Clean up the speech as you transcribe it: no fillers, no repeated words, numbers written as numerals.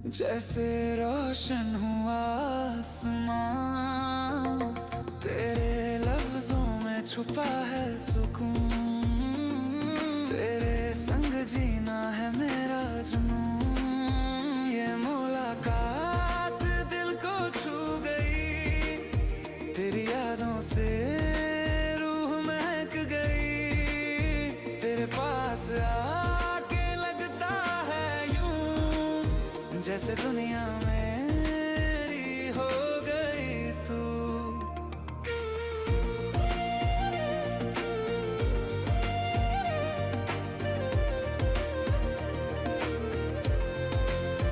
जैसे रोशन हुआ आसमां, तेरे लफ्जों में छुपा है सुकून। तेरे संग जीना है मेरा जुनून। ये मुलाकात दिल को छू गई, तेरी यादों से रूह महक गई। तेरे पास आके लगता है यूं जैसे दुनिया में